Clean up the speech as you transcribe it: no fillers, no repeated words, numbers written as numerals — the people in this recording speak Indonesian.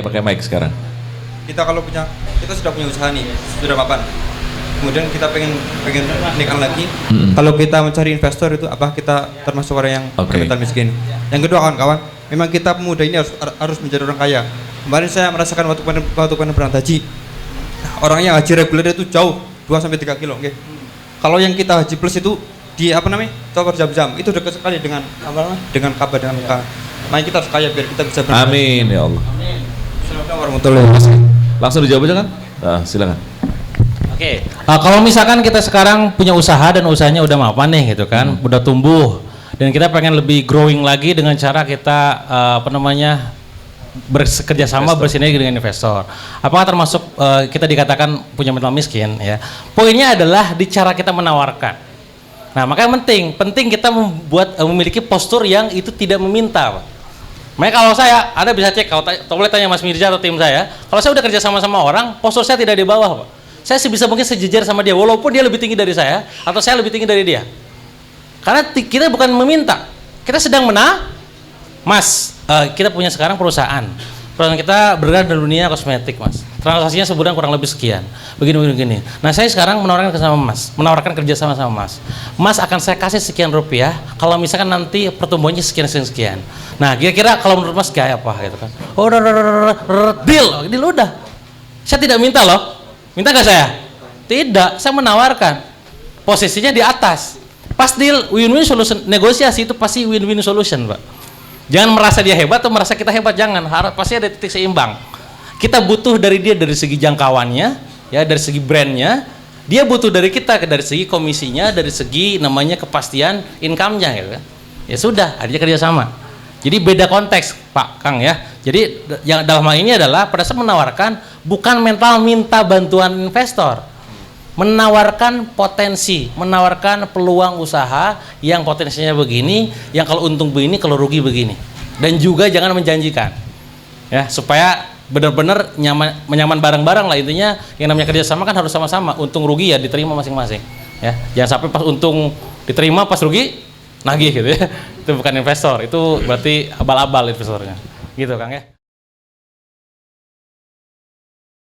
ya pakai mic sekarang. Kita sudah punya usaha nih, sudah mapan. Kemudian kita pengen naikkan lagi. Kalau kita mencari investor itu apa kita termasuk orang yang bermental miskin? Yang kedua kawan-kawan, memang kita pemuda ini harus menjadi orang kaya. Kemarin saya merasakan waktu berangkat haji, orang yang haji reguler itu jauh 2-3 kilo. Okay. Kalau yang kita haji plus itu di Tower Jam-Jam itu dekat sekali dengan dengan Ka'bah dengan Mekah. Makanya kita harus kaya biar kita bisa berangkat. Amin ya Allah. Assalamualaikum warahmatullahi wabarakatuh. Langsung dijawab aja kan? Silakan. Oke, kalau misalkan kita sekarang punya usaha dan usahanya udah mapan nih gitu kan, udah tumbuh dan kita pengen lebih growing lagi dengan cara kita bekerja sama bersinergi dengan investor. Apakah termasuk kita dikatakan punya mental miskin ya? Poinnya adalah di cara kita menawarkan. Nah, makanya penting kita memiliki postur yang itu tidak meminta, Pak. Makanya kalau Anda bisa cek, kalau boleh tanya Mas Mirza atau tim saya, kalau saya udah kerja sama orang, postur saya tidak di bawah, Pak. Saya sebisa mungkin sejajar sama dia, walaupun dia lebih tinggi dari saya, atau saya lebih tinggi dari dia. Karena kita bukan meminta, kita sedang Mas, kita punya sekarang perusahaan kita bergerak di dunia kosmetik, Mas. Transaksinya sebulan kurang lebih sekian, begini. Nah, saya sekarang menawarkan kerja sama Mas. Mas akan saya kasih sekian rupiah, kalau misalkan nanti pertumbuhannya sekian. Nah, kira-kira kalau menurut Mas kayak apa gitu kan? Deal udah. Saya tidak minta loh. Minta nggak saya? Tidak, saya menawarkan. Posisinya di atas. Pas deal, win-win solution, negosiasi itu pasti win-win solution, Pak. Jangan merasa dia hebat atau merasa kita hebat, jangan. Pasti ada titik seimbang. Kita butuh dari dia dari segi jangkauannya, ya, dari segi brandnya. Dia butuh dari kita dari segi komisinya, dari segi namanya kepastian income-nya, gitu kan. Ya sudah, akhirnya kerjasama. Jadi beda konteks, Pak Kang ya. Jadi yang dalam hal ini adalah pada saat menawarkan bukan mental minta bantuan investor, menawarkan potensi, menawarkan peluang usaha yang potensinya begini, yang kalau untung begini, kalau rugi begini, dan juga jangan menjanjikan, ya supaya benar-benar menyaman bareng-bareng lah intinya. Yang namanya kerjasama kan harus sama-sama, untung rugi ya diterima masing-masing, ya jangan sampai pas untung diterima pas rugi nagih gitu ya. Itu bukan investor, itu berarti abal-abal investornya, gitu Kang ya.